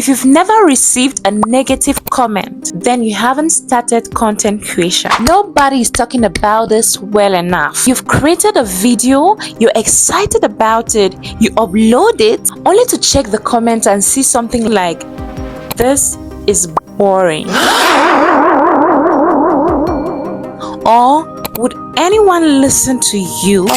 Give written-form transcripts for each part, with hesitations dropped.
If you've never received a negative comment, then you haven't started content creation. Nobody is talking about this well enough. You've created a video, you're excited about it, you upload it, only to check the comments and see something like, "This is boring." Or, "Would anyone listen to you?"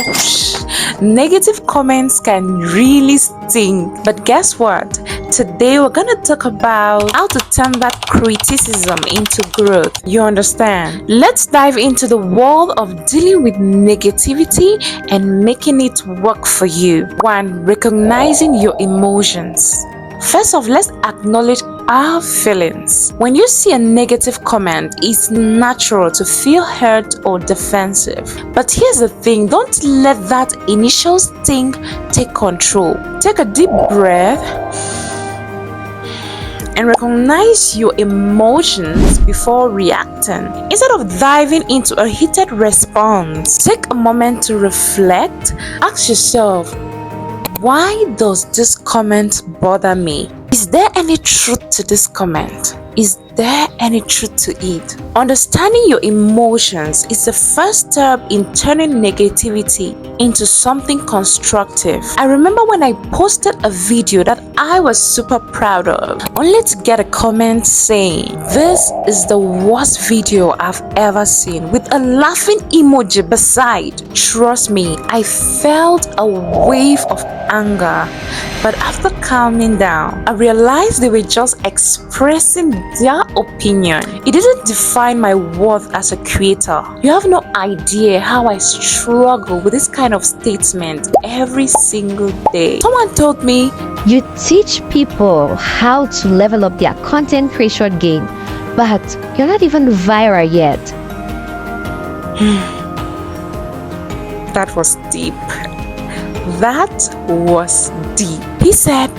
Negative comments can really sting. But guess what? Today we're gonna talk about how to turn that criticism into growth. You understand? Let's dive into the world of dealing with negativity and making it work for you. 1. Recognizing your emotions. First off, let's acknowledge our feelings. When you see a negative comment, it's natural to feel hurt or defensive. But here's the thing, don't let that initial sting take control. Take a deep breath and recognize your emotions before reacting. Instead of diving into a heated response, take a moment to reflect. Ask yourself, why does this comment bother me? Is there any truth to this comment? Is there any truth to it? Understanding your emotions is the first step in turning negativity into something constructive. I remember when I posted a video that I was super proud of, only to get a comment saying, "This is the worst video I've ever seen," with a laughing emoji beside. Trust me, I felt a wave of anger. But after calming down, I realized they were just expressing their opinion. It didn't define my worth as a creator. You have no idea how I struggle with this kind of statement every single day. Someone told me, "You teach people how to level up their content creation game, but you're not even viral yet." That was deep. That was deep. He said,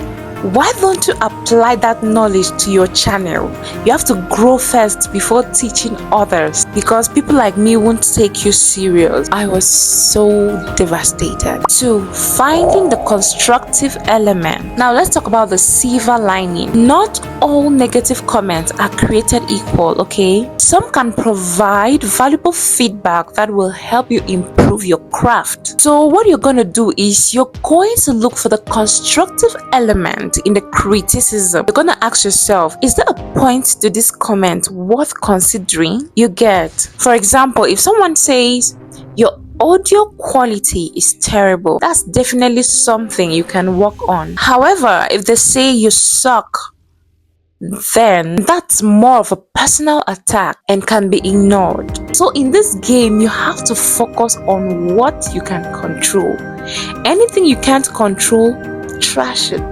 "Why don't you apply that knowledge to your channel? You have to grow first before teaching others, because people like me won't take you serious." I was so devastated. 2. Finding the constructive element. Now let's talk about the silver lining. Not all negative comments are created equal, okay? Some can provide valuable feedback that will help you improve your craft. So what you're going to do is you're going to look for the constructive element in the criticism. You're gonna ask yourself, is there a point to this comment worth considering? You get, for example, if someone says your audio quality is terrible, that's definitely something you can work on. However, if they say you suck, then that's more of a personal attack and can be ignored. So in this game, you have to focus on what you can control. Anything you can't control, trash it.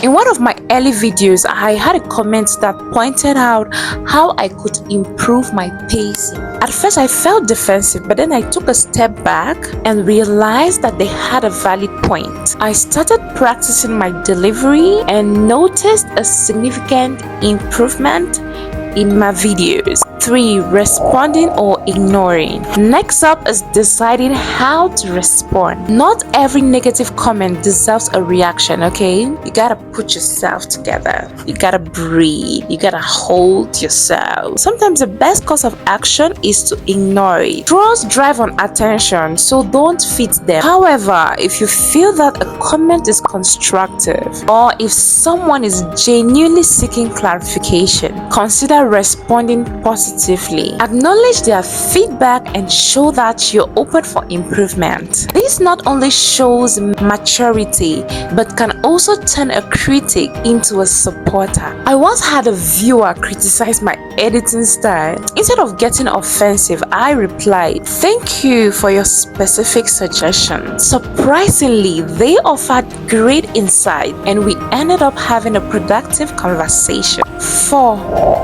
In one of my early videos, I had a comment that pointed out how I could improve my pacing. At first, I felt defensive, but then I took a step back and realized that they had a valid point. I started practicing my delivery and noticed a significant improvement in my videos. 3. Responding or ignoring. Next up is deciding how to respond. Not every negative comment deserves a reaction, okay? You gotta put yourself together. You gotta breathe. You gotta hold yourself. Sometimes the best course of action is to ignore it. Trolls drive on attention, so don't feed them. However, if you feel that a comment is constructive, or if someone is genuinely seeking clarification, consider responding positively. Acknowledge their feedback and show that you're open for improvement. This not only shows maturity, but can also turn a critic into a supporter. I once had a viewer criticize my editing style. Instead of getting offensive, I replied, "Thank you for your specific suggestion." Surprisingly, they offered great insight and we ended up having a productive conversation. 4.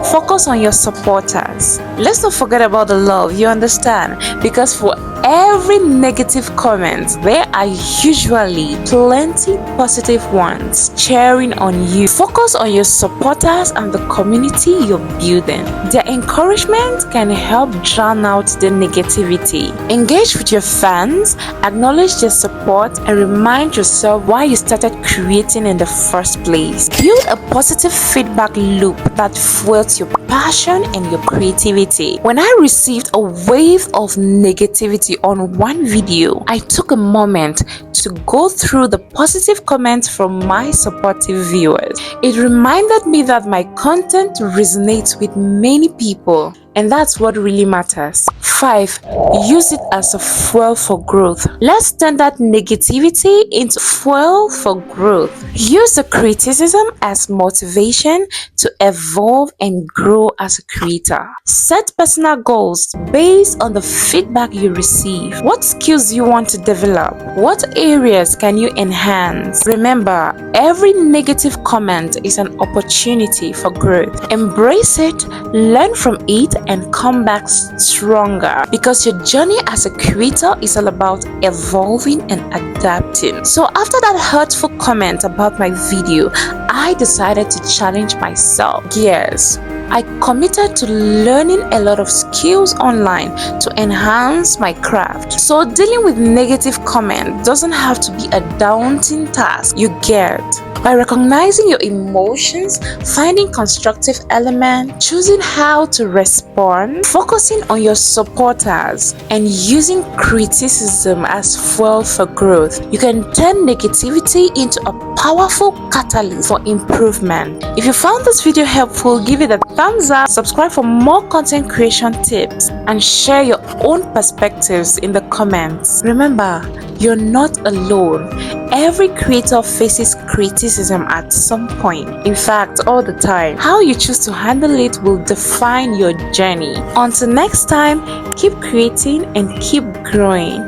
Focus on your supporters. Let's not forget about the love, you understand? Because for every negative comment, there are usually plenty positive ones cheering on you. Focus on your supporters and the community you're building. Their encouragement can help drown out the negativity. Engage with your fans, acknowledge their support, and remind yourself why you started creating in the first place. Build a positive feedback loop that fuels your passion and your creativity. When I received a wave of negativity on one video, I took a moment to go through the positive comments from my supportive viewers. It reminded me that my content resonates with many people, and that's what really matters. 5. Use it as a fuel for growth. Let's turn that negativity into fuel for growth. Use the criticism as motivation to evolve and grow as a creator. Set personal goals based on the feedback you receive. What skills you want to develop? What areas can you enhance? Remember, every negative comment is an opportunity for growth. Embrace it, learn from it, and come back stronger, because your journey as a creator is all about evolving and adapting. So after that hurtful comment about my video, I decided to challenge myself. Yes, I committed to learning a lot of skills online to enhance my craft. So dealing with negative comment doesn't have to be a daunting task, you get. By recognizing your emotions, finding constructive elements, choosing how to respond, focusing on your supporters, and using criticism as fuel for growth, you can turn negativity into a powerful catalyst for improvement. If you found this video helpful, give it a thumbs up, subscribe for more content creation tips, and share your own perspectives in the comments. Remember, you're not alone. Every creator faces criticism at some point. In fact, all the time. How you choose to handle it will define your journey. Until next time, keep creating and keep growing.